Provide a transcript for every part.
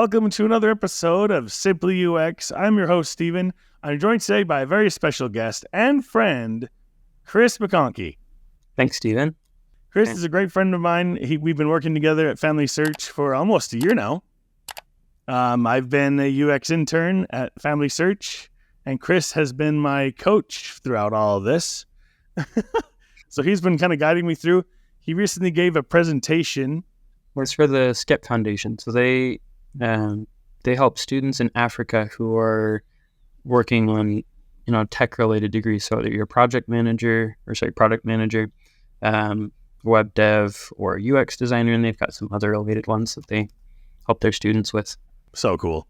Welcome to another episode of Simply UX. I'm your host, Steven. I'm joined today by a very special guest and friend, Chris McConkie. Thanks, Steven. Chris is a great friend of mine. We've been working together at FamilySearch for almost a year now. I've been a UX intern at FamilySearch, and Chris has been my coach throughout all of this. So he's been kind of guiding me through. He recently gave a presentation. It's for the SCEP Foundation. So they help students in Africa who are working on, tech-related degrees. So you're a product manager, web dev, or UX designer, and they've got some other related ones that they help their students with. So cool.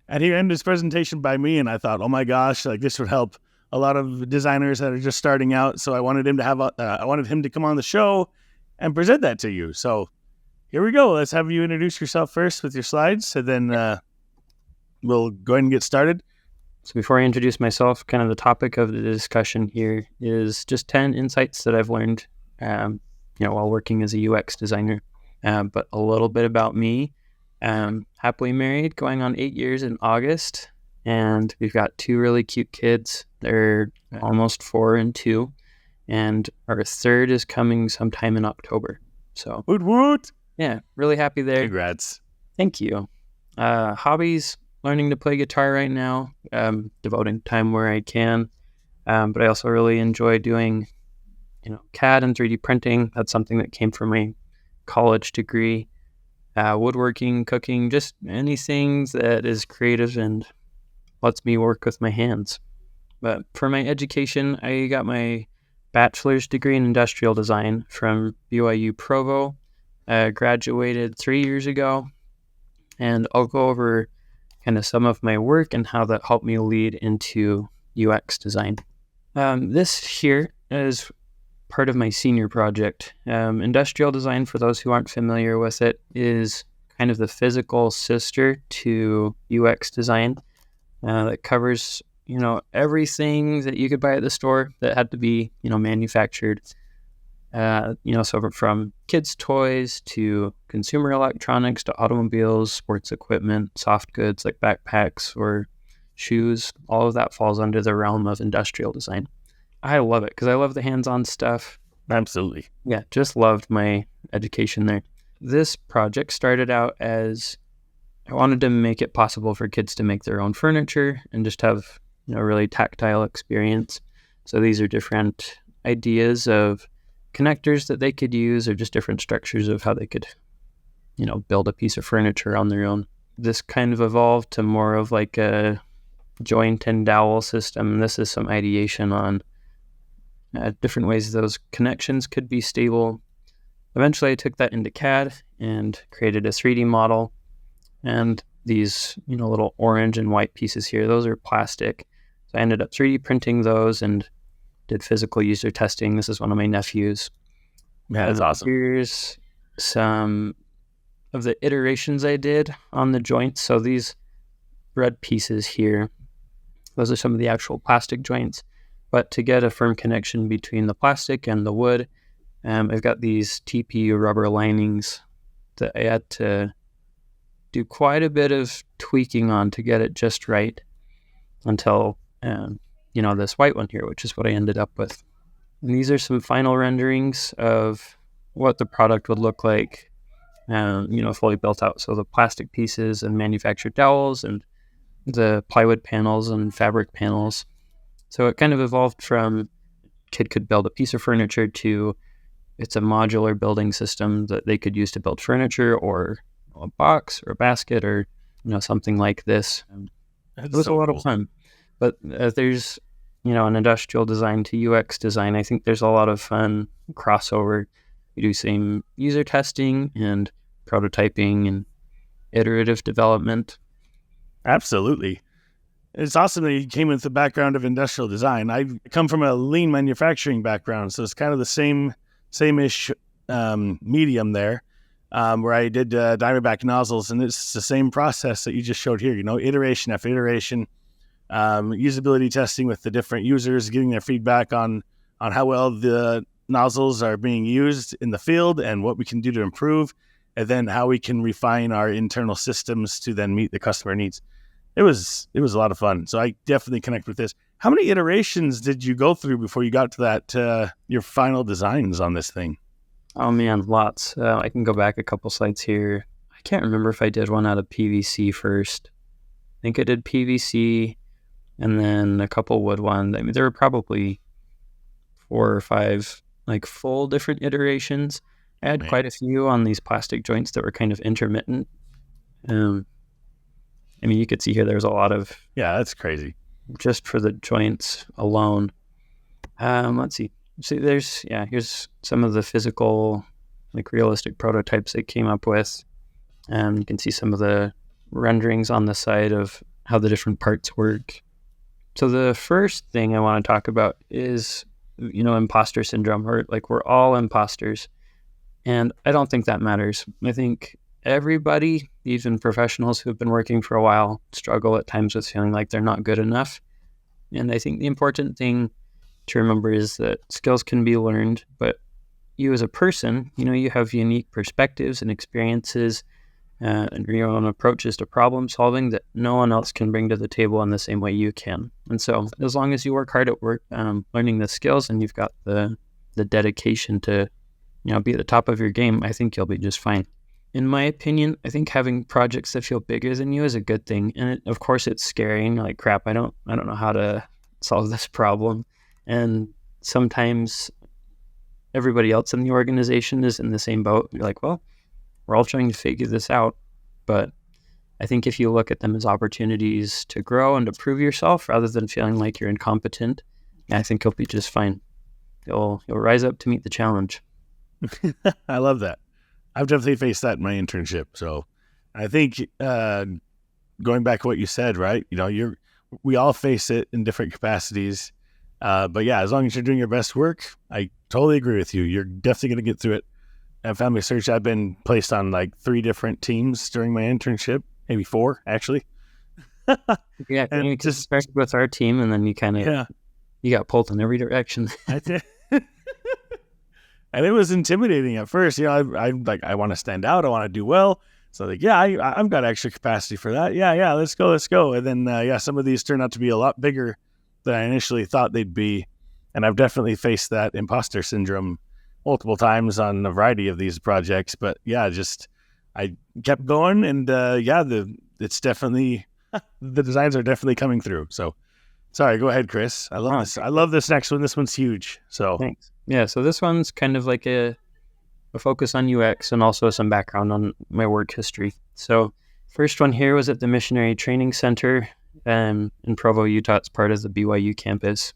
And he ended his presentation by me, and I thought, oh my gosh, this would help a lot of designers that are just starting out. So I wanted him to come on the show and present that to you. So here we go. Let's have you introduce yourself first with your slides, and then we'll go ahead and get started. So before I introduce myself, kind of the topic of the discussion here is just 10 insights that I've learned, while working as a UX designer. But a little bit about me. Happily married, going on 8 years in August, and we've got 2 really cute kids. They're almost 4 and 2, and our third is coming sometime in October. So, woot! Yeah, really happy there. Congrats. Thank you. Hobbies, learning to play guitar right now, devoting time where I can, but I also really enjoy doing, CAD and 3D printing. That's something that came from my college degree. Woodworking, cooking, just anything that is creative and lets me work with my hands. But for my education, I got my bachelor's degree in industrial design from BYU Provo. Graduated 3 years ago, and I'll go over kind of some of my work and how that helped me lead into UX design. This here is part of my senior project. Industrial design, for those who aren't familiar with it, is kind of the physical sister to UX design that covers, everything that you could buy at the store that had to be, manufactured. So from kids' toys to consumer electronics to automobiles, sports equipment, soft goods like backpacks or shoes, all of that falls under the realm of industrial design. I love it because I love the hands-on stuff. Absolutely. Yeah, just loved my education there. This project started out as I wanted to make it possible for kids to make their own furniture and just have, a really tactile experience. So these are different ideas of connectors that they could use, or just different structures of how they could, build a piece of furniture on their own. This kind of evolved to more of like a joint and dowel system. This is some ideation on different ways those connections could be stable. Eventually I took that into CAD and created a 3D model. And these, little orange and white pieces here, those are plastic. So I ended up 3D printing those and did physical user testing. This is one of my nephews. Yeah, that's awesome. Here's some of the iterations I did on the joints. So these red pieces here, those are some of the actual plastic joints. But to get a firm connection between the plastic and the wood, I've got these TPU rubber linings that I had to do quite a bit of tweaking on to get it just right until this white one here, which is what I ended up with. And these are some final renderings of what the product would look like, fully built out. So the plastic pieces and manufactured dowels and the plywood panels and fabric panels. So it kind of evolved from kid could build a piece of furniture to it's a modular building system that they could use to build furniture or a box or a basket or, something like this. It was a lot of fun. But there's, an industrial design to UX design. I think there's a lot of fun crossover. You do same user testing and prototyping and iterative development. Absolutely. It's awesome that you came with the background of industrial design. I come from a lean manufacturing background, so it's kind of the same-ish medium there, where I did Diamondback nozzles, and it's the same process that you just showed here, iteration after iteration, usability testing with the different users, getting their feedback on how well the nozzles are being used in the field and what we can do to improve. and then how we can refine our internal systems to then meet the customer needs. It was a lot of fun. So I definitely connect with this. How many iterations did you go through before you got to that, your final designs on this thing? Oh man, lots. I can go back a couple slides here. I can't remember if I did one out of PVC first. I think I did PVC and then a couple wood ones. I mean, there were probably 4 or 5 like full different iterations. I had quite a few on these plastic joints that were kind of intermittent. I mean, you could see here there's a lot of... Yeah, that's crazy. Just for the joints alone. Let's see. See, here's some of the physical, like realistic prototypes they came up with. You can see some of the renderings on the side of how the different parts work. So the first thing I want to talk about is, imposter syndrome, or like we're all imposters. And I don't think that matters. I think everybody, even professionals who've been working for a while, struggle at times with feeling like they're not good enough. And I think the important thing to remember is that skills can be learned, but you as a person, you have unique perspectives and experiences and your own approaches to problem solving that no one else can bring to the table in the same way you can. And so as long as you work hard at work, learning the skills, and you've got the dedication to, be at the top of your game, I think you'll be just fine. In my opinion, I think having projects that feel bigger than you is a good thing. And of course it's scary and you're like, crap, I don't know how to solve this problem. And sometimes everybody else in the organization is in the same boat. You're like, well, we're all trying to figure this out. But I think if you look at them as opportunities to grow and to prove yourself rather than feeling like you're incompetent, I think you'll be just fine. You'll rise up to meet the challenge. I love that. I've definitely faced that in my internship. So I think going back to what you said, right? We all face it in different capacities. But yeah, as long as you're doing your best work, I totally agree with you. You're definitely going to get through it. At FamilySearch, I've been placed on like 3 different teams during my internship, maybe 4 actually. Yeah, and you just start with our team, and then you kind of you got pulled in every direction. And it was intimidating at first. I'm like, I want to stand out. I want to do well. So like, I've got extra capacity for that. Yeah, let's go. And then, some of these turned out to be a lot bigger than I initially thought they'd be. And I've definitely faced that imposter syndrome multiple times on a variety of these projects. But yeah, I kept going, and it's definitely, the designs are definitely coming through. So sorry, go ahead, Chris. I love this. I love this next one. This one's huge. So thanks. Yeah, so this one's kind of like a focus on UX and also some background on my work history. So first one here was at the Missionary Training Center in Provo, Utah. It's part of the BYU campus.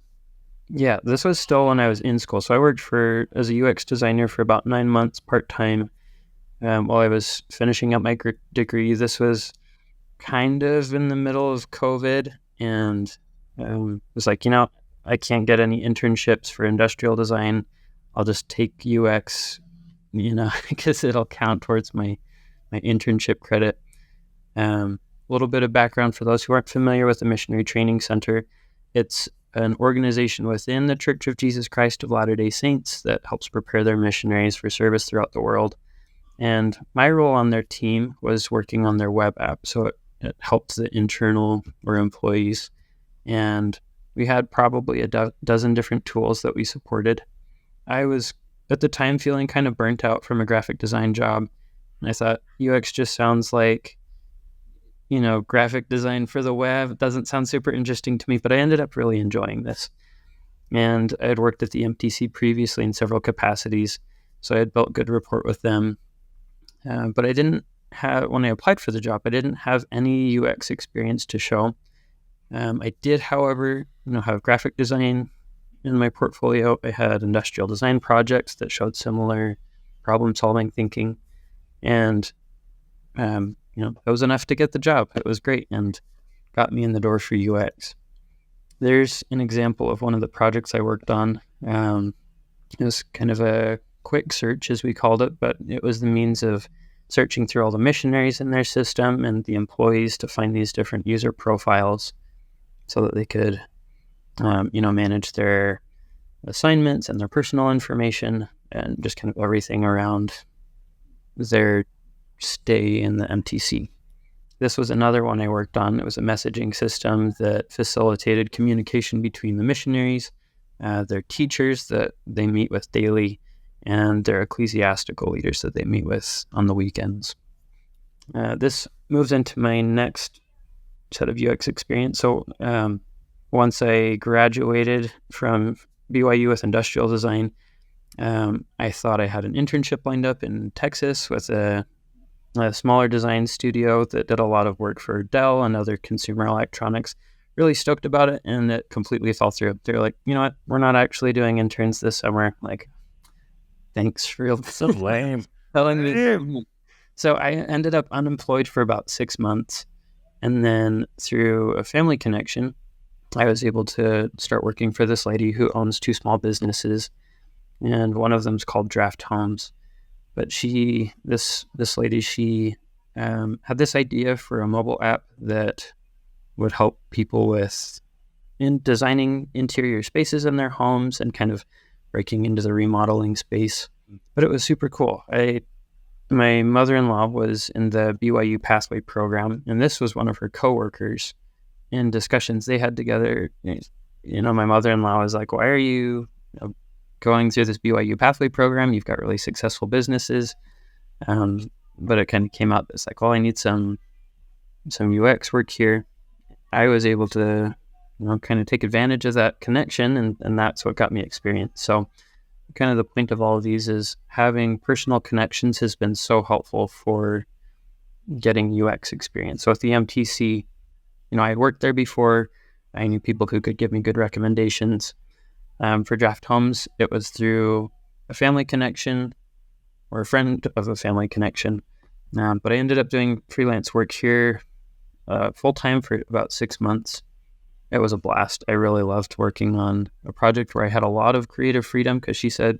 Yeah, this was still when I was in school. So I worked as a UX designer for about 9 months part-time while I was finishing up my degree. This was kind of in the middle of COVID, and it was like, I can't get any internships for industrial design. I'll just take UX, because it'll count towards my internship credit. A little bit of background for those who aren't familiar with the Missionary Training Center. It's an organization within the Church of Jesus Christ of Latter-day Saints that helps prepare their missionaries for service throughout the world. And my role on their team was working on their web app. So it helped the internal or employees. And we had probably a dozen different tools that we supported. I was, at the time, feeling kind of burnt out from a graphic design job. And I thought, UX just sounds like, graphic design for the web. It doesn't sound super interesting to me, but I ended up really enjoying this. And I had worked at the MTC previously in several capacities, so I had built good rapport with them. But I didn't have, when I applied for the job, I didn't have any UX experience to show. I did, however, have graphic design in my portfolio. I had industrial design projects that showed similar problem-solving thinking, and it was enough to get the job. It was great and got me in the door for UX. There's an example of one of the projects I worked on. It was kind of a quick search, as we called it, but it was the means of searching through all the missionaries in their system and the employees to find these different user profiles so that they could, manage their assignments and their personal information and just kind of everything around their stay in the MTC. This was another one I worked on. It was a messaging system that facilitated communication between the missionaries, their teachers that they meet with daily, and their ecclesiastical leaders that they meet with on the weekends. This moves into my next set of UX experience. So once I graduated from BYU with industrial design, I thought I had an internship lined up in Texas with a smaller design studio that did a lot of work for Dell and other consumer electronics. Really stoked about it, and it completely fell through. They're like, you know what? We're not actually doing interns this summer. Like, thanks for So lame. telling me. So I ended up unemployed for about 6 months. And then through a family connection, I was able to start working for this lady who owns 2 small businesses. And one of them is called Draft Homes. But this lady, she had this idea for a mobile app that would help people in designing interior spaces in their homes and kind of breaking into the remodeling space. But it was super cool. My mother-in-law was in the BYU Pathway program, and this was one of her coworkers. In discussions they had together, my mother-in-law was like, why are you going through this BYU Pathway program? You've got really successful businesses. But it kind of came out that's like, well, I need some UX work here. I was able to, kind of take advantage of that connection, and that's what got me experience. So kind of the point of all of these is having personal connections has been so helpful for getting UX experience. So at the MTC, I had worked there before. I knew people who could give me good recommendations. For Draft Homes, it was through a family connection or a friend of a family connection. But I ended up doing freelance work here full-time for about 6 months. It was a blast. I really loved working on a project where I had a lot of creative freedom because she said,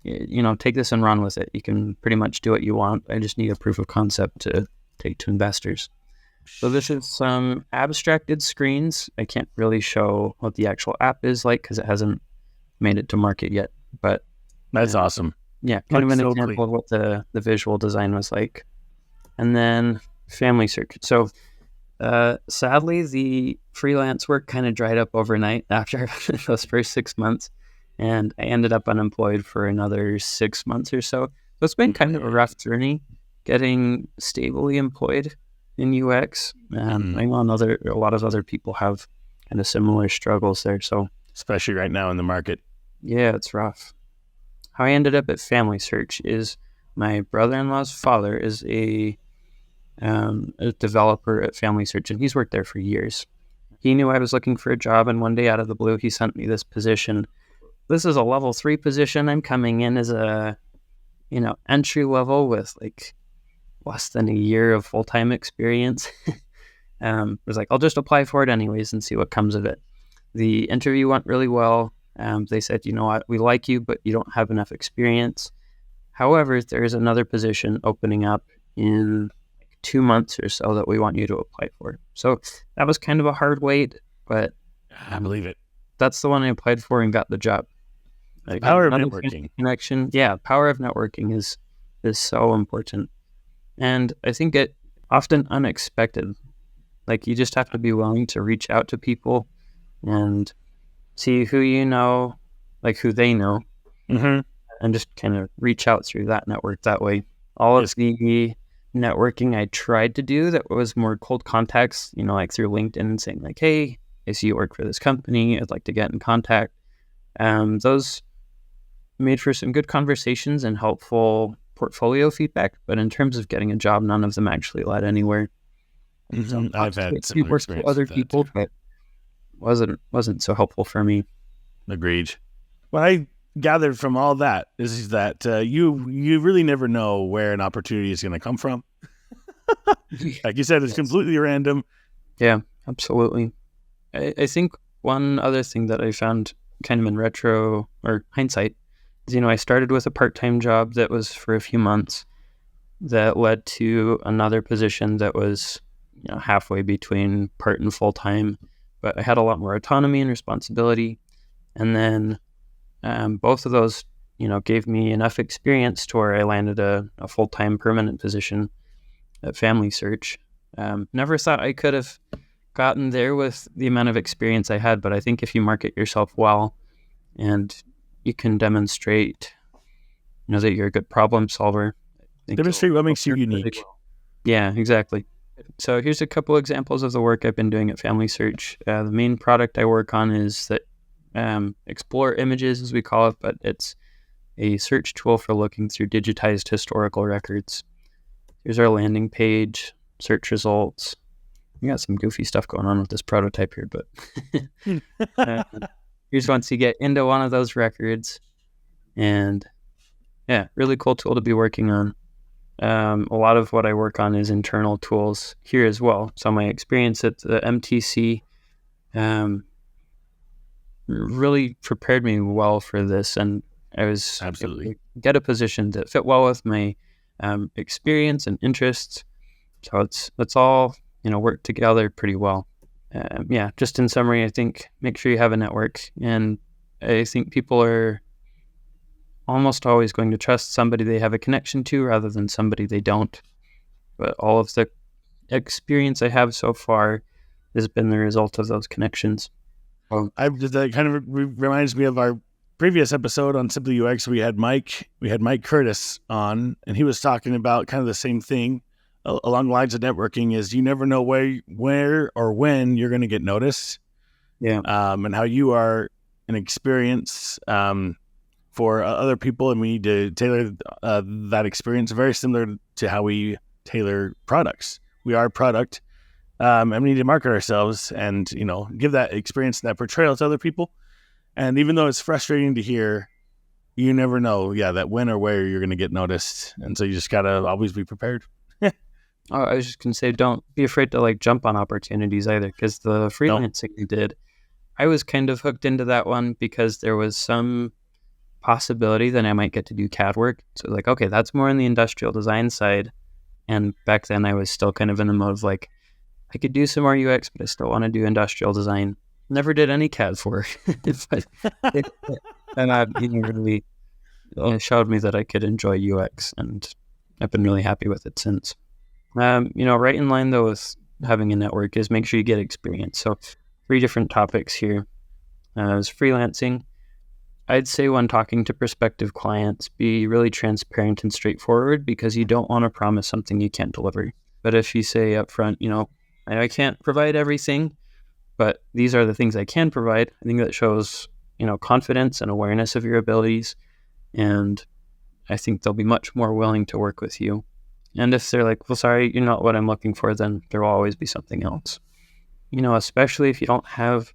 take this and run with it. You can pretty much do what you want. I just need a proof of concept to take to investors. So this is some abstracted screens. I can't really show what the actual app is like because it hasn't made it to market yet. But that's awesome. Yeah, kind of an example of what the visual design was like. And then FamilySearch. So sadly, the freelance work kind of dried up overnight after those first 6 months. And I ended up unemployed for another 6 months or so. So it's been kind of a rough journey getting stably employed in UX. I know a lot of other people have kind of similar struggles there. So especially right now in the market. Yeah, it's rough. How I ended up at FamilySearch is my brother-in-law's father is a developer at FamilySearch, and he's worked there for years. He knew I was looking for a job, and one day out of the blue, he sent me this position. This is a level 3 position. I'm coming in as a, entry level with like less than a year of full-time experience. I was like, I'll just apply for it anyways and see what comes of it. The interview went really well. They said, you know what, we like you, but you don't have enough experience. However, there's another position opening up in 2 months or so that we want you to apply for. So that was kind of a hard wait, but I believe it. That's the one I applied for and got the job. The power of networking. Connection. Yeah, power of networking is so important. And I think it often unexpected. Like you just have to be willing to reach out to people and see who you know, like who they know, and just kind of reach out through that network that way. All of the networking I tried to do that was more cold contacts, like through LinkedIn and saying like, hey, I see you work for this company. I'd like to get in contact. Those made for some good conversations and helpful portfolio feedback. But in terms of getting a job, none of them actually led anywhere. So I've had some work for other people, but wasn't so helpful for me. Agreed. What I gathered from all that is that you really never know where an opportunity is going to come from. Like you said, it's completely random. Yeah, absolutely. I think one other thing that I found kind of in retro or hindsight is, I started with a part-time job that was for a few months that led to another position that was halfway between part and full-time, but I had a lot more autonomy and responsibility. And then both of those gave me enough experience to where I landed a full-time permanent position at FamilySearch. Never thought I could have gotten there with the amount of experience I had, but I think if you market yourself well and you can demonstrate, that you're a good problem solver. Demonstrate what makes you unique. Yeah, exactly. So here's a couple examples of the work I've been doing at FamilySearch. The main product I work on is that Explore Images, as we call it, but it's a search tool for looking through digitized historical records. Here's our landing page, search results. We got some goofy stuff going on with this prototype here, but here's once you get into one of those records. And yeah, really cool tool to be working on. A lot of what I work on is internal tools here as well. So my experience at the MTC really prepared me well for this, and I was absolutely able to get a position that fit well with my experience and interests. So it's all work together pretty well. Just in summary, I think make sure you have a network, and I think people are almost always going to trust somebody they have a connection to rather than somebody they don't. But all of the experience I have so far has been the result of those connections. That kind of reminds me of our previous episode on Simply UX. We had Mike Curtis on, and he was talking about kind of the same thing along the lines of networking. Is you never know where or when you're going to get noticed. Yeah. And how you are an experience for other people, and we need to tailor that experience very similar to how we tailor products. We are a product, and we need to market ourselves and give that experience and that portrayal to other people. And even though it's frustrating to hear, you never know, that when or where you're going to get noticed, and so you just gotta always be prepared. I was just gonna say, don't be afraid to jump on opportunities either, because the freelancing we did, I was kind of hooked into that one because there was some possibility that I might get to do CAD work. So okay, that's more on the industrial design side. And back then I was still kind of in the mode of I could do some more UX, but I still want to do industrial design. Never did any CAD for it. And that really showed me that I could enjoy UX, and I've been really happy with it since. Right in line though with having a network is make sure you get experience. So 3 different topics here. Is freelancing. I'd say when talking to prospective clients, be really transparent and straightforward, because you don't want to promise something you can't deliver. But if you say up front, I can't provide everything, but these are the things I can provide, I think that shows, confidence and awareness of your abilities. And I think they'll be much more willing to work with you. And if they're well, sorry, you're not what I'm looking for, then there will always be something else. Especially if you don't have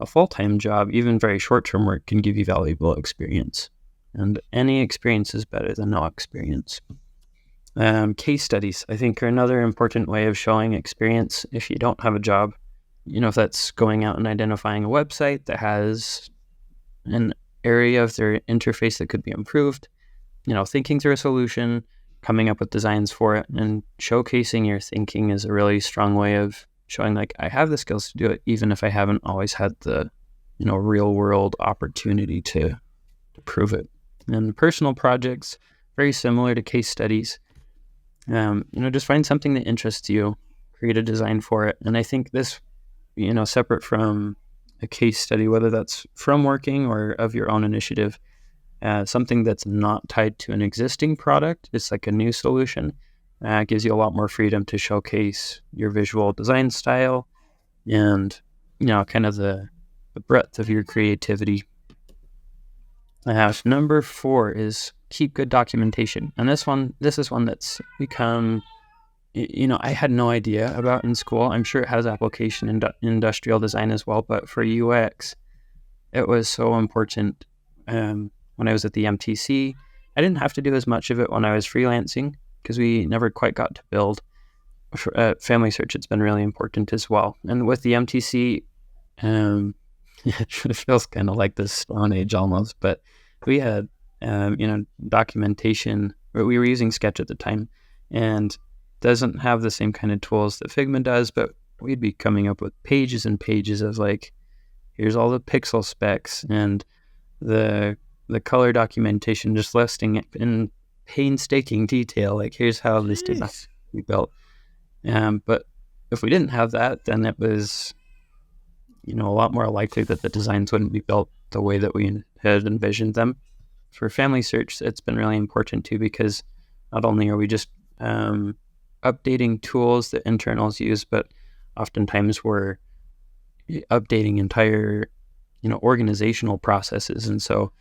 a full-time job, even very short-term work can give you valuable experience. And any experience is better than no experience. Case studies, I think, are another important way of showing experience if you don't have a job. If that's going out and identifying a website that has an area of their interface that could be improved, thinking through a solution, coming up with designs for it, and showcasing your thinking is a really strong way of showing I have the skills to do it, even if I haven't always had the, real world opportunity to prove it. And personal projects, very similar to case studies. Just find something that interests you, create a design for it. And I think this, separate from a case study, whether that's from working or of your own initiative, something that's not tied to an existing product, it's a new solution. Gives you a lot more freedom to showcase your visual design style and, kind of the breadth of your creativity. Number 4 is keep good documentation. And this is one that's become, I had no idea about in school. I'm sure it has application in industrial design as well, but for UX, it was so important. When I was at the MTC, I didn't have to do as much of it when I was freelancing, because we never quite got to build. For FamilySearch, it's been really important as well. And with the MTC, it feels kind of like this Stone Age almost, but we had, documentation. We were using Sketch at the time, and doesn't have the same kind of tools that Figma does, but we'd be coming up with pages and pages of here's all the pixel specs and the the color documentation, just listing it in painstaking detail, like here's how this design we built. But if we didn't have that, then it was, a lot more likely that the designs wouldn't be built the way that we had envisioned them. For FamilySearch, it's been really important too, because not only are we just updating tools that internals use, but oftentimes we're updating entire, organizational processes. And so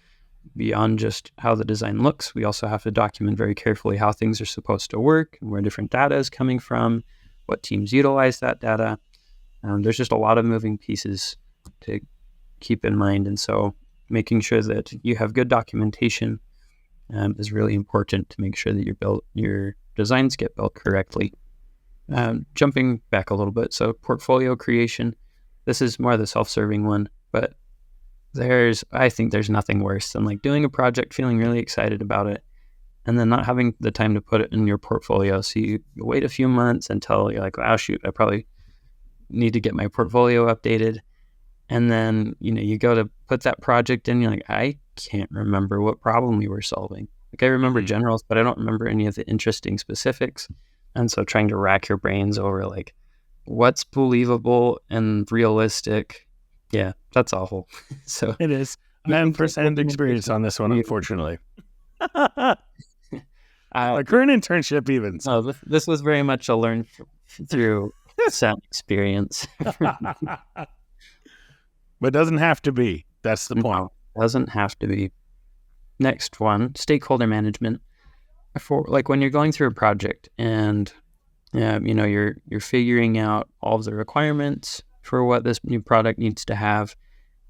beyond just how the design looks, we also have to document very carefully how things are supposed to work, where different data is coming from, what teams utilize that data. There's just a lot of moving pieces to keep in mind. And so making sure that you have good documentation is really important to make sure that your designs get built correctly. Jumping back a little bit, so portfolio creation, this is more the self-serving one, but I think there's nothing worse than like doing a project, feeling really excited about it, and then not having the time to put it in your portfolio. So you wait a few months until you're like, oh shoot, I probably need to get my portfolio updated. And then, you go to put that project in, you're like, I can't remember what problem we were solving. Like I remember generals, but I don't remember any of the interesting specifics. And so trying to rack your brains over like what's believable and realistic. Yeah, that's awful. So it is. 9% experience on this one, unfortunately. My current internship even. No, this was very much a learn through sound experience. But it doesn't have to be. That's the point. No, doesn't have to be. Next one, stakeholder management. For like when you're going through a project and you're figuring out all of the requirements for what this new product needs to have,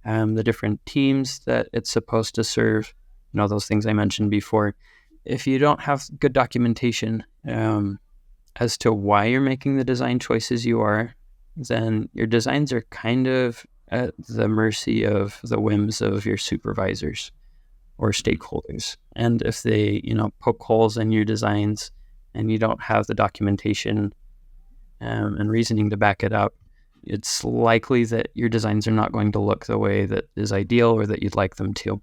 the different teams that it's supposed to serve, those things I mentioned before. If you don't have good documentation as to why you're making the design choices you are, then your designs are kind of at the mercy of the whims of your supervisors or stakeholders. And if they, poke holes in your designs and you don't have the documentation and reasoning to back it up, it's likely that your designs are not going to look the way that is ideal or that you'd like them to.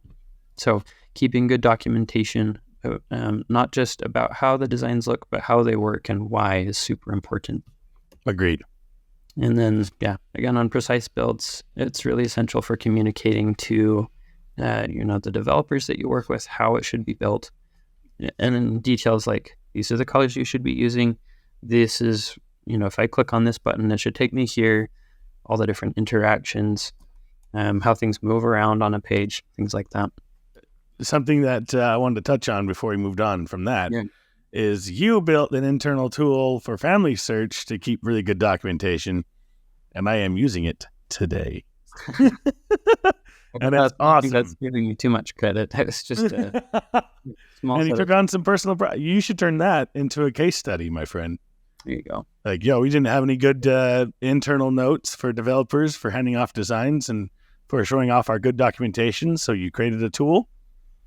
So keeping good documentation, not just about how the designs look, but how they work and why is super important. Agreed. And then, again, on precise builds, it's really essential for communicating to, the developers that you work with, how it should be built. And in details like, these are the colors you should be using. This is, if I click on this button, it should take me here, all the different interactions, how things move around on a page, things like that. Something that I wanted to touch on before we moved on from that is you built an internal tool for FamilySearch to keep really good documentation, and I am using it today. And that's awesome. That's giving you too much credit. That was just a small. And you took on some personal. You should turn that into a case study, my friend. There you go. Like, we didn't have any good internal notes for developers for handing off designs and for showing off our good documentation. So you created a tool.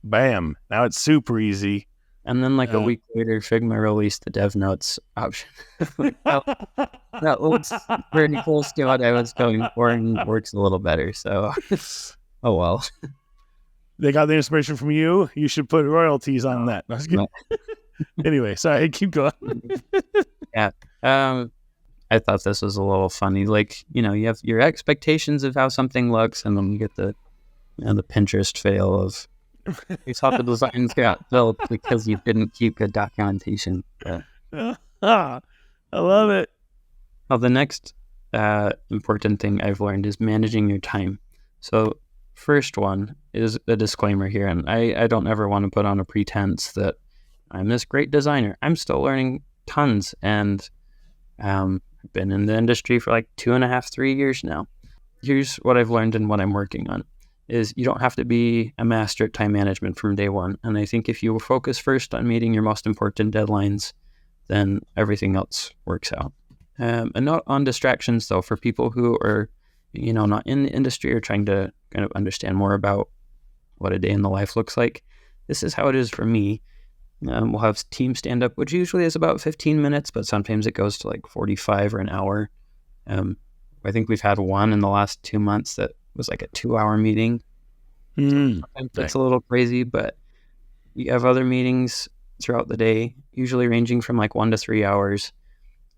Bam! Now it's super easy. And then a week later, Figma released the dev notes option. That looks pretty close to what I was going for and works a little better. So, oh well. They got the inspiration from you. You should put royalties on that. No. Anyway, sorry, keep going. Yeah. I thought this was a little funny. Like, you have your expectations of how something looks, and then you get the Pinterest fail of you thought the designs got built because you didn't keep good documentation. I love it. Well, the next important thing I've learned is managing your time. So first one is a disclaimer here, and I don't ever want to put on a pretense that I'm this great designer. I'm still learning tons, and I've been in the industry for 2.5, 3 years now. Here's what I've learned and what I'm working on. Is you don't have to be a master at time management from day one. And I think if you focus first on meeting your most important deadlines, then everything else works out. And not on distractions, though, for people who are, not in the industry or trying to kind of understand more about what a day in the life looks like. This is how it is for me. We'll have team stand up, which usually is about 15 minutes, but sometimes it goes to 45 or an hour. I think we've had one in the last 2 months that was a 2-hour meeting. Sometimes it's a little crazy, but you have other meetings throughout the day, usually ranging from like 1 to 3 hours.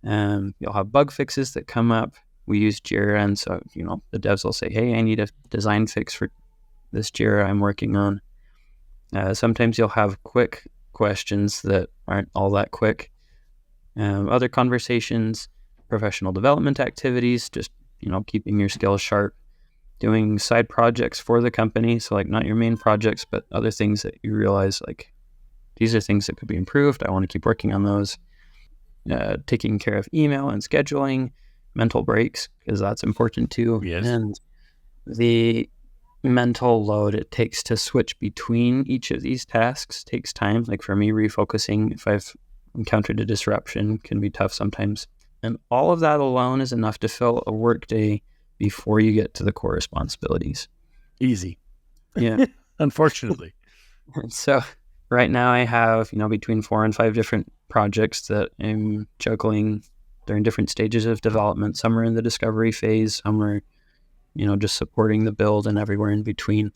You'll have bug fixes that come up. We use Jira, and so, the devs will say, hey, I need a design fix for this Jira I'm working on. Sometimes you'll have quick questions that aren't all that quick. Other conversations, professional development activities, just, keeping your skills sharp, doing side projects for the company. So like not your main projects, but other things that you realize like these are things that could be improved. I want to keep working on those. Taking care of email and scheduling, mental breaks, because that's important too. Yes. And the mental load it takes to switch between each of these tasks takes time. Like for me, refocusing, if I've encountered a disruption, can be tough sometimes. And all of that alone is enough to fill a workday before you get to the core responsibilities. Easy. Yeah. Unfortunately. So right now I have, between 4 and 5 different projects that I'm juggling. They're in different stages of development. Some are in the discovery phase. Some are, just supporting the build and everywhere in between.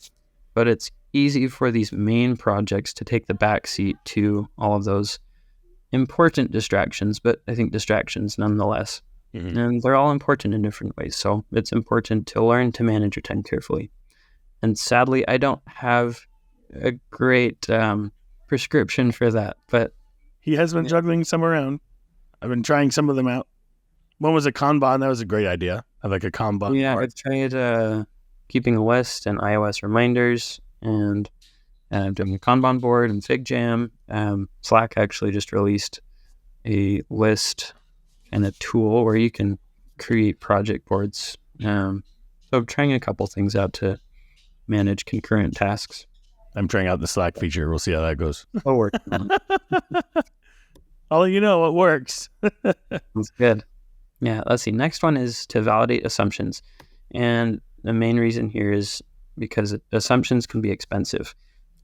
But it's easy for these main projects to take the backseat to all of those important distractions, but I think distractions nonetheless. Mm-hmm. And they're all important in different ways. So it's important to learn to manage your time carefully. And sadly, I don't have a great prescription for that, but he has been juggling some around. I've been trying some of them out. One was a Kanban. That was a great idea. I like a Kanban. Yeah, I've tried keeping a list and iOS reminders, and doing a Kanban board and FigJam. Slack actually just released a list and a tool where you can create project boards. So I'm trying a couple things out to manage concurrent tasks. I'm trying out the Slack feature. We'll see how that goes. It'll work. I'll let you know it works. That's good. Yeah, let's see. Next one is to validate assumptions. And the main reason here is because assumptions can be expensive.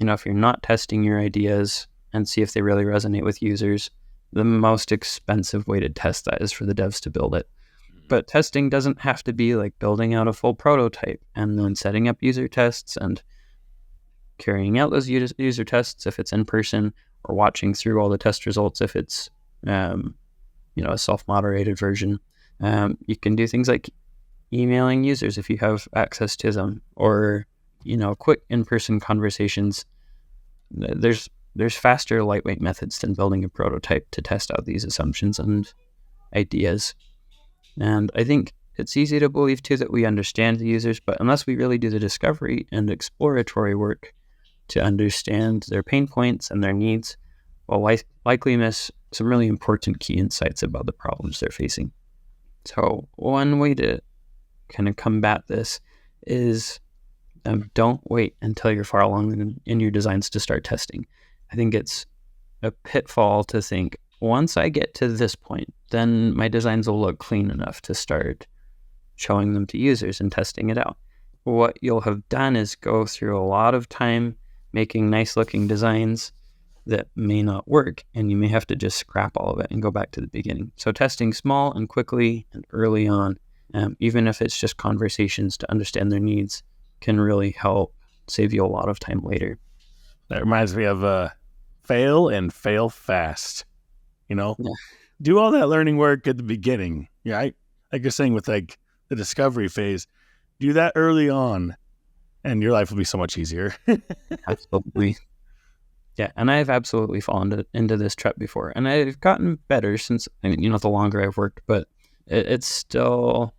If you're not testing your ideas and see if they really resonate with users, the most expensive way to test that is for the devs to build it. But testing doesn't have to be like building out a full prototype and then setting up user tests and carrying out those user tests if it's in person, or watching through all the test results if it's a self-moderated version. You can do things like emailing users if you have access to them, or quick in-person conversations. There's faster, lightweight methods than building a prototype to test out these assumptions and ideas. And I think it's easy to believe too that we understand the users, but unless we really do the discovery and exploratory work to understand their pain points and their needs, we'll likely miss some really important key insights about the problems they're facing. So one way to kind of combat this is don't wait until you're far along in your designs to start testing. I think it's a pitfall to think, once I get to this point, then my designs will look clean enough to start showing them to users and testing it out. What you'll have done is go through a lot of time making nice looking designs that may not work, and you may have to just scrap all of it and go back to the beginning. So testing small and quickly and early on, even if it's just conversations to understand their needs, can really help save you a lot of time later. That reminds me of fail and fail fast. Yeah. Do all that learning work at the beginning. Yeah, like you're saying with like the discovery phase, do that early on, and your life will be so much easier. Absolutely. Yeah, and I've absolutely fallen into this trap before, and I've gotten better since, the longer I've worked, but it's still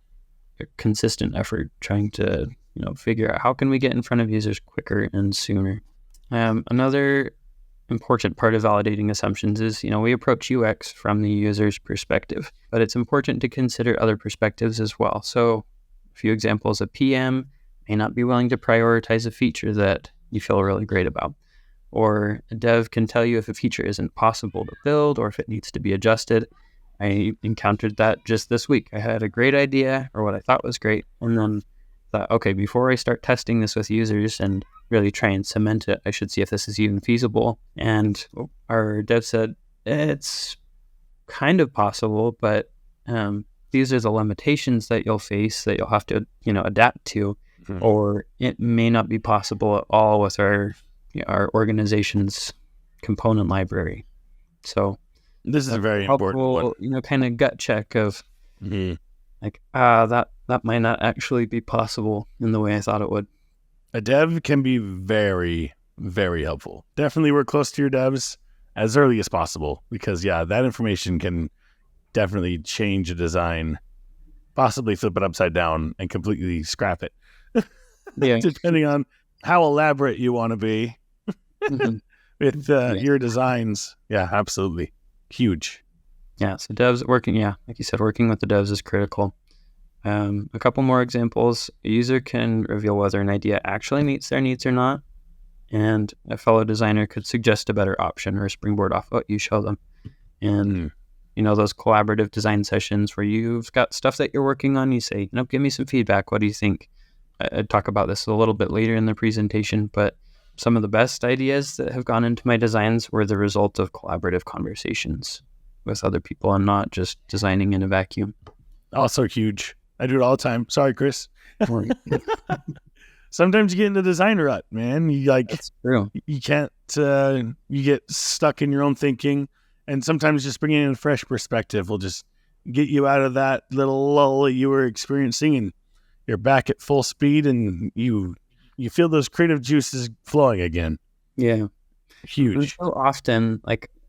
a consistent effort trying to, figure out how can we get in front of users quicker and sooner. Another important part of validating assumptions is, we approach UX from the user's perspective, but it's important to consider other perspectives as well. So a few examples: a PM may not be willing to prioritize a feature that you feel really great about. Or a dev can tell you if a feature isn't possible to build or if it needs to be adjusted. I encountered that just this week. I had a great idea, or what I thought was great, and then thought, okay, before I start testing this with users and really try and cement it, I should see if this is even feasible. And our dev said, it's kind of possible, but these are the limitations that you'll face that you'll have to, adapt to. or it may not be possible at all with our organization's component library. So this is a very important one. Kind of gut check of like, that might not actually be possible in the way I thought it would. A dev can be very, very helpful. Definitely work close to your devs as early as possible, because that information can definitely change a design, possibly flip it upside down and completely scrap it. Depending on how elaborate you want to be with your designs. Yeah, absolutely. Huge. Yeah, so devs working, like you said, working with the devs is critical. A couple more examples. A user can reveal whether an idea actually meets their needs or not, and a fellow designer could suggest a better option or springboard off what you show them. And those collaborative design sessions where you've got stuff that you're working on, you say, give me some feedback. What do you think? I'd talk about this a little bit later in the presentation, but some of the best ideas that have gone into my designs were the result of collaborative conversations with other people and not just designing in a vacuum. Also huge. I do it all the time. Sorry, Chris. Sometimes you get in the design rut, man. That's true. You can't, you get stuck in your own thinking, and sometimes just bringing in a fresh perspective will just get you out of that little lull you were experiencing, and you're back at full speed, and you feel those creative juices flowing again. Yeah. Huge. And so often,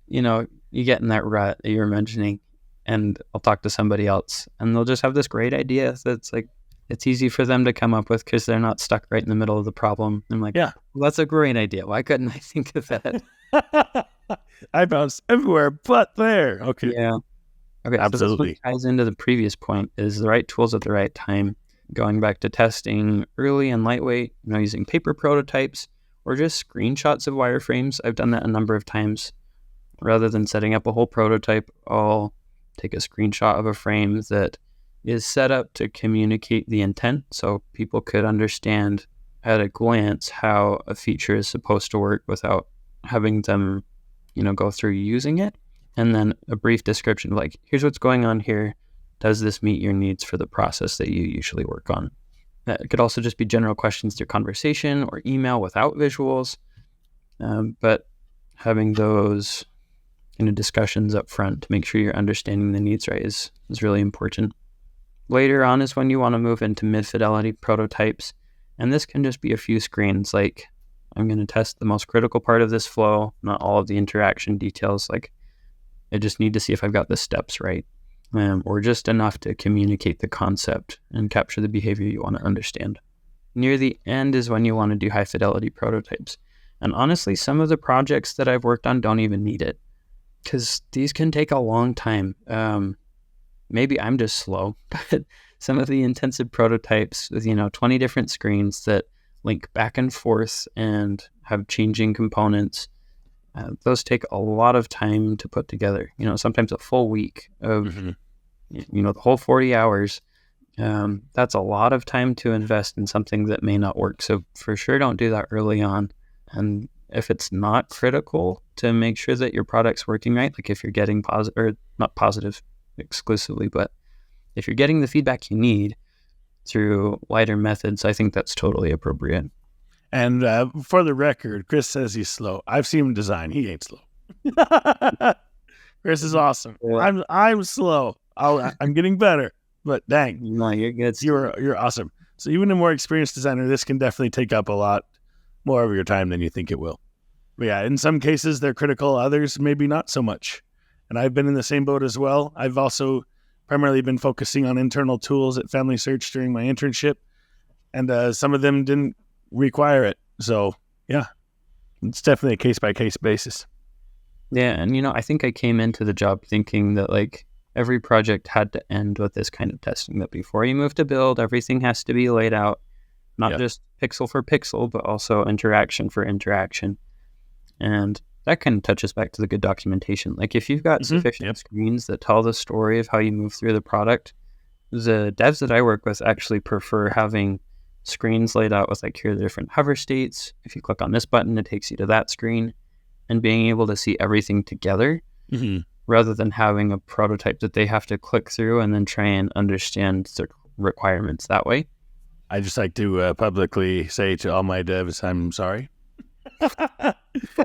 you get in that rut that you were mentioning, and I'll talk to somebody else, and they'll just have this great idea that's like, it's easy for them to come up with because they're not stuck right in the middle of the problem. I'm like, well, that's a great idea. Why couldn't I think of that? I bounce everywhere but there. Okay. Yeah. Okay. Absolutely. So this one ties into the previous point, is the right tools at the right time. Going back to testing early and lightweight, using paper prototypes or just screenshots of wireframes. I've done that a number of times. Rather than setting up a whole prototype, I'll take a screenshot of a frame that is set up to communicate the intent, so people could understand at a glance how a feature is supposed to work without having them, go through using it. And then a brief description, like, here's what's going on here. Does this meet your needs for the process that you usually work on? It could also just be general questions through conversation or email without visuals. But having those discussions up front to make sure you're understanding the needs right is really important. Later on is when you want to move into mid-fidelity prototypes. And this can just be a few screens, like, I'm going to test the most critical part of this flow, not all of the interaction details. Like, I just need to see if I've got the steps right, or just enough to communicate the concept and capture the behavior you want to understand. Near the end is when you want to do high-fidelity prototypes. And honestly, some of the projects that I've worked on don't even need it, because these can take a long time. Maybe I'm just slow, but some of the intensive prototypes with, 20 different screens that link back and forth and have changing components, those take a lot of time to put together. Sometimes a full week of, the whole 40 hours. That's a lot of time to invest in something that may not work. So for sure, don't do that early on. And if it's not critical to make sure that your product's working right, like if you're getting positive, or not positive exclusively, but if you're getting the feedback you need through lighter methods, I think that's totally appropriate. And for the record, Chris says he's slow. I've seen him design. He ain't slow. Chris is awesome. Yeah. I'm slow. I'm getting better, but dang, no, you're good. You're awesome. So even a more experienced designer, this can definitely take up a lot more of your time than you think it will. But yeah, in some cases they're critical, others maybe not so much. And I've been in the same boat as well. I've also primarily been focusing on internal tools at FamilySearch during my internship, and some of them didn't require it. So yeah, it's definitely a case-by-case basis. Yeah, and I think I came into the job thinking that like every project had to end with this kind of testing, that before you move to build, everything has to be laid out, not just pixel for pixel, but also interaction for interaction. And that kind of touches back to the good documentation. Like if you've got sufficient screens that tell the story of how you move through the product, the devs that I work with actually prefer having screens laid out with like, here are the different hover states. If you click on this button, it takes you to that screen, and being able to see everything together rather than having a prototype that they have to click through and then try and understand the requirements that way. I just like to publicly say to all my devs, I'm sorry.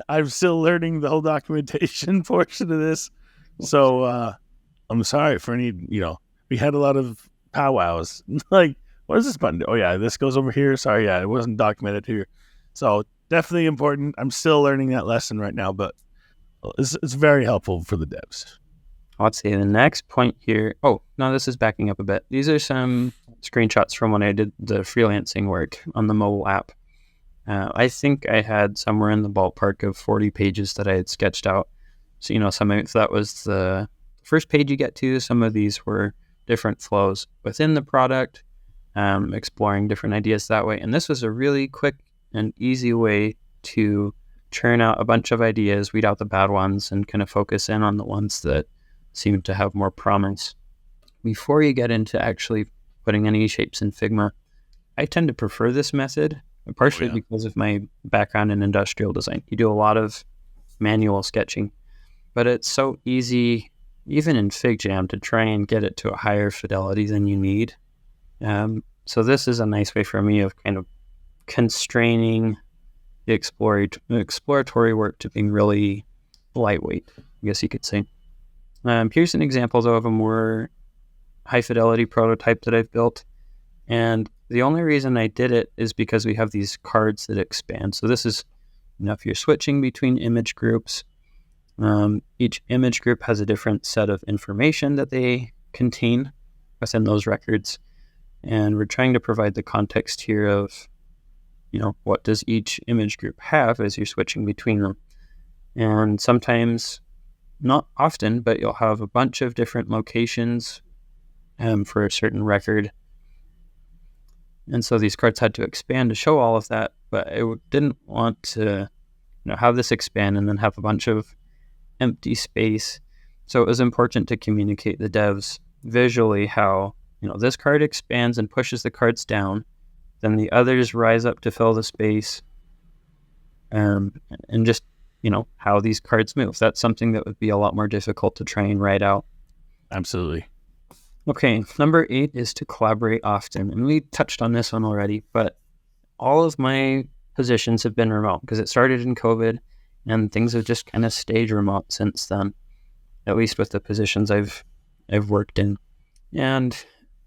I'm still learning the whole documentation portion of this. So I'm sorry for any, we had a lot of powwows. Like, what does this button do? Oh, yeah, this goes over here. Sorry, yeah, it wasn't documented here. So definitely important. I'm still learning that lesson right now, but it's very helpful for the devs. Let's see, the next point here. Oh, no, this is backing up a bit. These are some screenshots from when I did the freelancing work on the mobile app. I think I had somewhere in the ballpark of 40 pages that I had sketched out. So, some of that was the first page you get to. Some of these were different flows within the product, exploring different ideas that way. And this was a really quick and easy way to churn out a bunch of ideas, weed out the bad ones, and kind of focus in on the ones that seem to have more promise. Before you get into actually putting any shapes in Figma, I tend to prefer this method, partially because of my background in industrial design. You do a lot of manual sketching, but it's so easy, even in FigJam, to try and get it to a higher fidelity than you need. So this is a nice way for me of kind of constraining the exploratory work to being really lightweight, I guess you could say. Here's an example, though, of a more high-fidelity prototype that I've built. And the only reason I did it is because we have these cards that expand. So this is, if you're switching between image groups, each image group has a different set of information that they contain within those records. And we're trying to provide the context here of, what does each image group have as you're switching between them. And sometimes, not often, but you'll have a bunch of different locations for a certain record. And so these cards had to expand to show all of that, but I didn't want to have this expand and then have a bunch of empty space. So it was important to communicate the devs visually how, this card expands and pushes the cards down, then the others rise up to fill the space, and just, how these cards move. That's something that would be a lot more difficult to try and write out. Absolutely. Okay, number 8 is to collaborate often. And we touched on this one already, but all of my positions have been remote because it started in COVID and things have just kind of stayed remote since then, at least with the positions I've worked in. And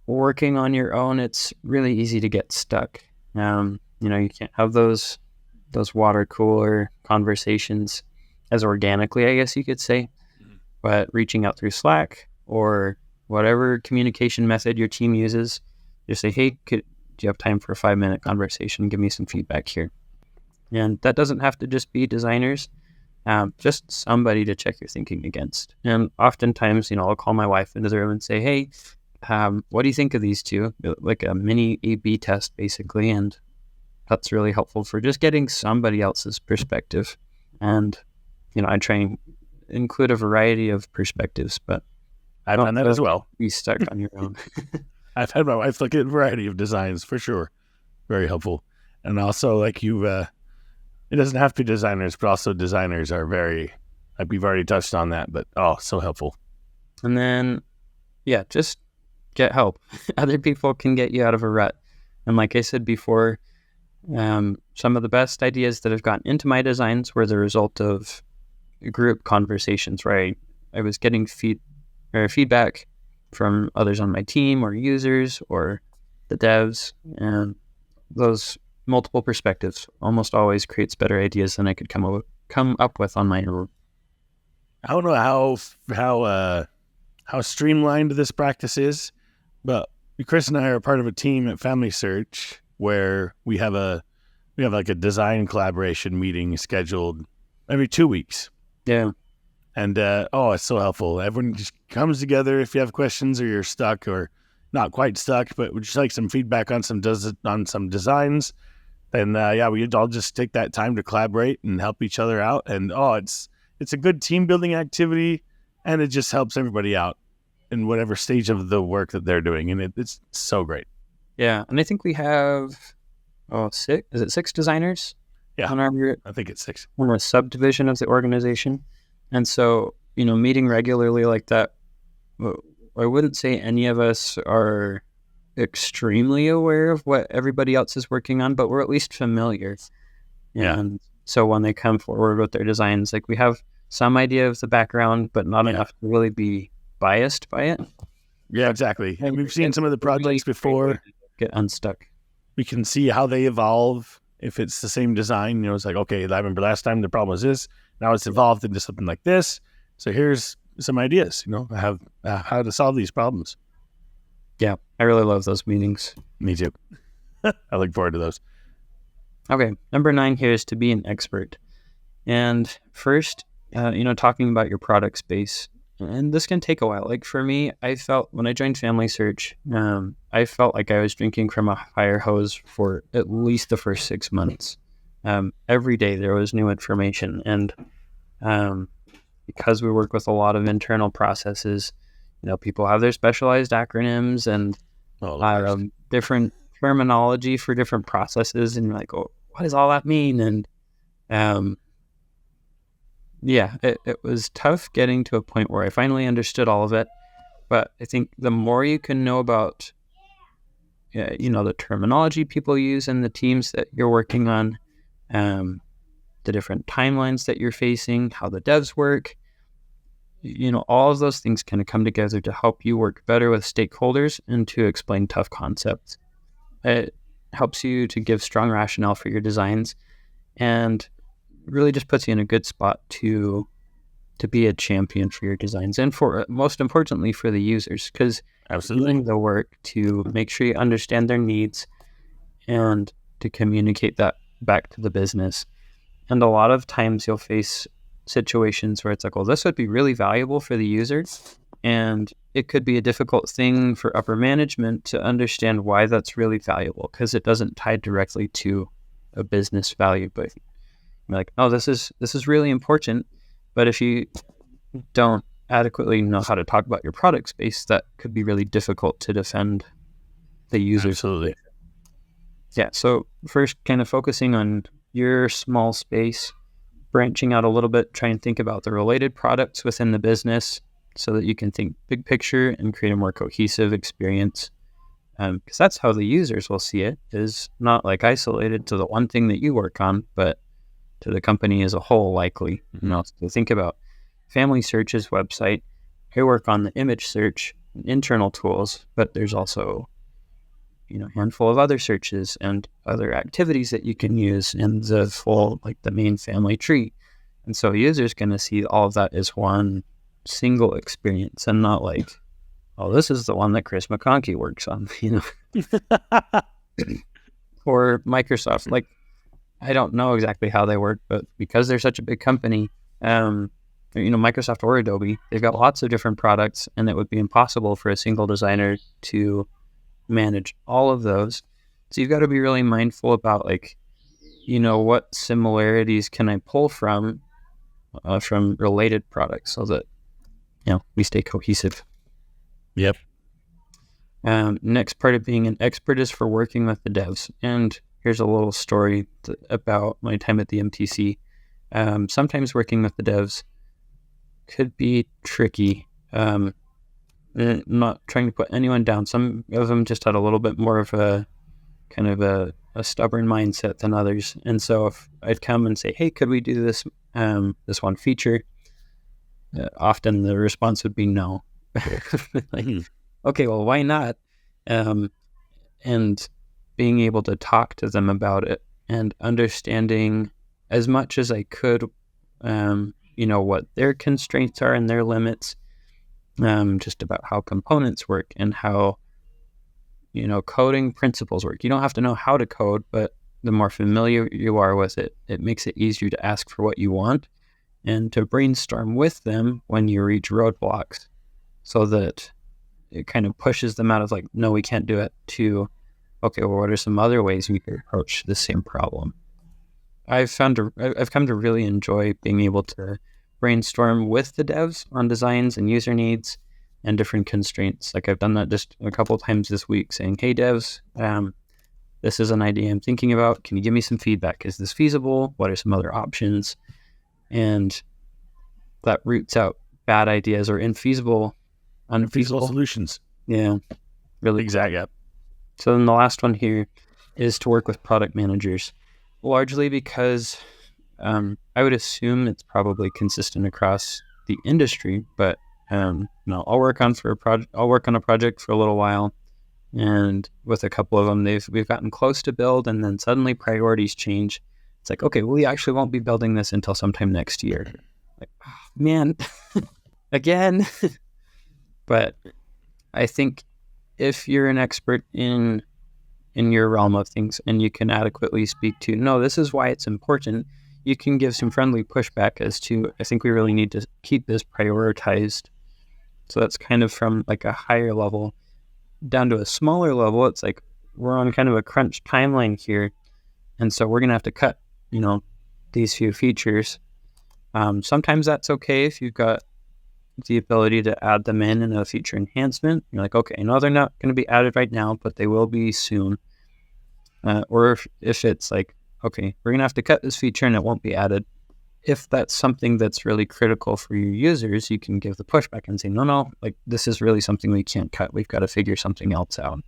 working on your own, it's really easy to get stuck. You can't have those water cooler conversations as organically, I guess you could say, but reaching out through Slack or whatever communication method your team uses, just say, hey, do you have time for a 5-minute conversation? Give me some feedback here. And that doesn't have to just be designers, just somebody to check your thinking against. And oftentimes, I'll call my wife into the room and say, hey, what do you think of these two? Like a mini A/B test, basically. And that's really helpful for just getting somebody else's perspective. And, I try and include a variety of perspectives, but I've done that as well. Be stuck on your own. I've had my wife look at a variety of designs for sure. Very helpful. And also, like it doesn't have to be designers, but also designers are like we've already touched on that, but so helpful. And then, just get help. Other people can get you out of a rut. And like I said before, some of the best ideas that have gotten into my designs were the result of group conversations where I was getting feedback from others on my team or users or the devs, and those multiple perspectives almost always creates better ideas than I could come up with on my own. I don't know how streamlined this practice is, but Chris and I are part of a team at FamilySearch where we have like a design collaboration meeting scheduled every 2 weeks. Yeah. And, it's so helpful. Everyone just comes together if you have questions or you're stuck or not quite stuck, but would just like some feedback on some designs. Then, we all just take that time to collaborate and help each other out. And, it's a good team building activity, and it just helps everybody out in whatever stage of the work that they're doing. And it's so great. Yeah. And I think we have, 6? Is it 6 designers? Yeah. I think it's 6. On a subdivision of the organization. And so, meeting regularly like that, I wouldn't say any of us are extremely aware of what everybody else is working on, but we're at least familiar. Yeah. And so when they come forward with their designs, like we have some idea of the background, but not enough to really be biased by it. Yeah, exactly. And we've seen some of the projects before. Get unstuck. We can see how they evolve. If it's the same design, it's like, okay, I remember last time the problem was this. Now it's evolved into something like this. So here's some ideas, how to solve these problems. Yeah, I really love those meetings. Me too. I look forward to those. Okay, number 9 here is to be an expert. And first, talking about your product space. And this can take a while. Like for me, I felt when I joined FamilySearch, I felt like I was drinking from a fire hose for at least the first 6 months. Every day there was new information. And because we work with a lot of internal processes, people have their specialized acronyms and different terminology for different processes. And you're like, oh, what does all that mean? And it was tough getting to a point where I finally understood all of it. But I think the more you can know about, the terminology people use in the teams that you're working on, the different timelines that you're facing, how the devs work, all of those things kind of come together to help you work better with stakeholders and to explain tough concepts. It helps you to give strong rationale for your designs and really just puts you in a good spot to be a champion for your designs and for most importantly for the users, because doing the work to make sure you understand their needs and to communicate that back to the business. And a lot of times you'll face situations where it's like, well, this would be really valuable for the user, and it could be a difficult thing for upper management to understand why that's really valuable because it doesn't tie directly to a business value. But you're like, oh, this is really important. But if you don't adequately know how to talk about your product space, that could be really difficult to defend the user. Absolutely. Yeah. So first, kind of focusing on your small space, branching out a little bit, try and think about the related products within the business so that you can think big picture and create a more cohesive experience. Because that's how the users will see it, is not like isolated to the one thing that you work on, but to the company as a whole, likely. So think about FamilySearch's website. I work on the image search internal tools, but there's also a handful of other searches and other activities that you can use in the full, like the main family tree. And so users going to see all of that as one single experience and not like, oh, this is the one that Chris McConkie works on, or Microsoft. Like, I don't know exactly how they work, but because they're such a big company, Microsoft or Adobe, they've got lots of different products, and it would be impossible for a single designer to manage all of those. So you've got to be really mindful about what similarities can I pull from related products so that we stay cohesive. Yep. Next part of being an expert is for working with the devs. And here's a little story about my time at the MTC. Sometimes working with the devs could be tricky. Not trying to put anyone down. Some of them just had a little bit more of a kind of a stubborn mindset than others. And so if I'd come and say, hey, could we do this one feature? Often the response would be no. Okay, well, why not? And being able to talk to them about it and understanding as much as I could, what their constraints are and their limits, just about how components work and how, coding principles work. You don't have to know how to code, but the more familiar you are with it, it makes it easier to ask for what you want and to brainstorm with them when you reach roadblocks so that it kind of pushes them out of like, no, we can't do it, to, okay, well, what are some other ways we could approach the same problem? I've come to really enjoy being able to brainstorm with the devs on designs and user needs and different constraints. Like I've done that just a couple of times this week saying, hey devs, this is an idea I'm thinking about. Can you give me some feedback? Is this feasible? What are some other options? And that roots out bad ideas or unfeasible solutions. Yeah. Really. Exactly. So then the last one here is to work with product managers, largely because I would assume it's probably consistent across the industry, but I'll work on a project for a little while, and with a couple of them, we've gotten close to build, and then suddenly priorities change. It's like, okay, we actually won't be building this until sometime next year. Like, oh, man, again. But I think if you're an expert in your realm of things and you can adequately speak to, no, this is why it's important, you can give some friendly pushback as to, I think we really need to keep this prioritized. So that's kind of from like a higher level down to a smaller level. It's like we're on kind of a crunch timeline here. And so we're going to have to cut, these few features. Sometimes that's okay if you've got the ability to add them in a feature enhancement. You're like, okay, no, they're not going to be added right now, but they will be soon. Or if it's like, okay, we're going to have to cut this feature and it won't be added. If that's something that's really critical for your users, you can give the pushback and say, no, like this is really something we can't cut. We've got to figure something else out.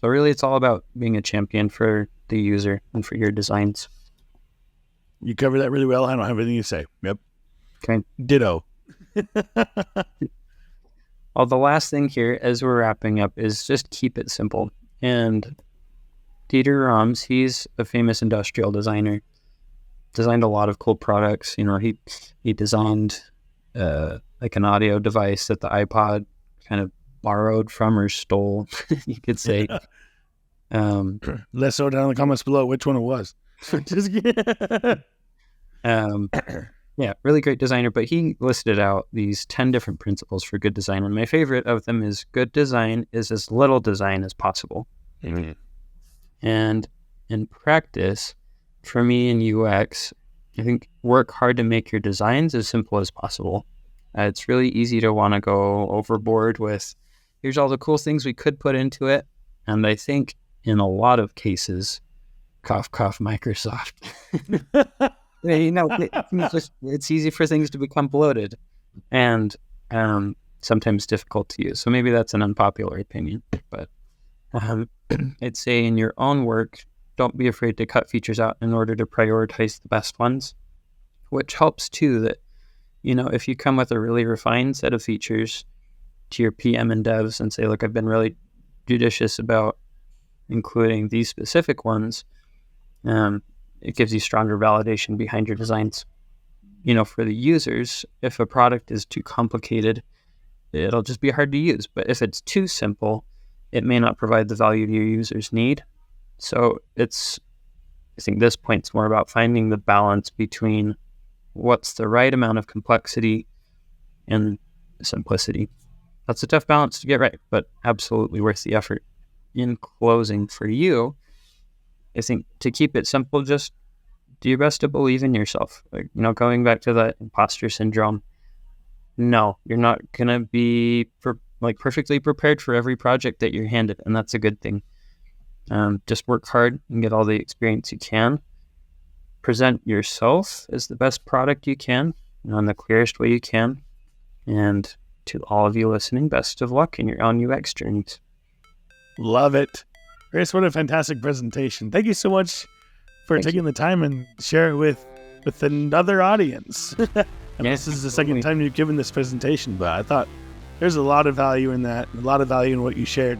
So really it's all about being a champion for the user and for your designs. You covered that really well. I don't have anything to say. Yep. Okay. Ditto. Well, the last thing here as we're wrapping up is just keep it simple. And Dieter Rams, he's a famous industrial designer, designed a lot of cool products. He designed like an audio device that the iPod kind of borrowed from or stole, you could say. Let's know down in the comments below which one it was. Just kidding. Yeah, really great designer, but he listed out these 10 different principles for good design. And my favorite of them is good design is as little design as possible. Mm-hmm. And in practice, for me in UX, I think work hard to make your designs as simple as possible. It's really easy to want to go overboard with, here's all the cool things we could put into it. And I think in a lot of cases, cough, cough, Microsoft. It's easy for things to become bloated and sometimes difficult to use. So maybe that's an unpopular opinion, but I'd say in your own work, don't be afraid to cut features out in order to prioritize the best ones, which helps too that, if you come with a really refined set of features to your PM and devs and say, look, I've been really judicious about including these specific ones, it gives you stronger validation behind your designs. For the users, if a product is too complicated, it'll just be hard to use. But if it's too simple, it may not provide the value your users need. So I think this point's more about finding the balance between what's the right amount of complexity and simplicity. That's a tough balance to get right, but absolutely worth the effort. In closing for you, I think to keep it simple, just do your best to believe in yourself. Like, going back to that imposter syndrome, no, you're not going to be perfectly prepared for every project that you're handed, and that's a good thing. Just work hard and get all the experience you can. Present yourself as the best product you can in the clearest way you can. And to all of you listening, best of luck in your own UX journeys. Love it. Chris, what a fantastic presentation. Thank you so much for taking the time and share it with another audience. This is the second time you've given this presentation, but I thought there's a lot of value in that, a lot of value in what you shared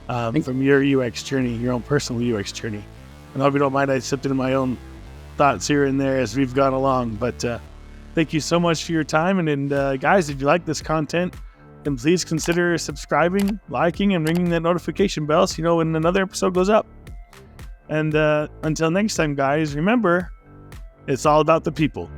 from your UX journey, your own personal UX journey. And I hope you don't mind I slipped into my own thoughts here and there as we've gone along. But thank you so much for your time. And guys, if you like this content, then please consider subscribing, liking, and ringing that notification bell so you know when another episode goes up. And until next time, guys, remember, it's all about the people.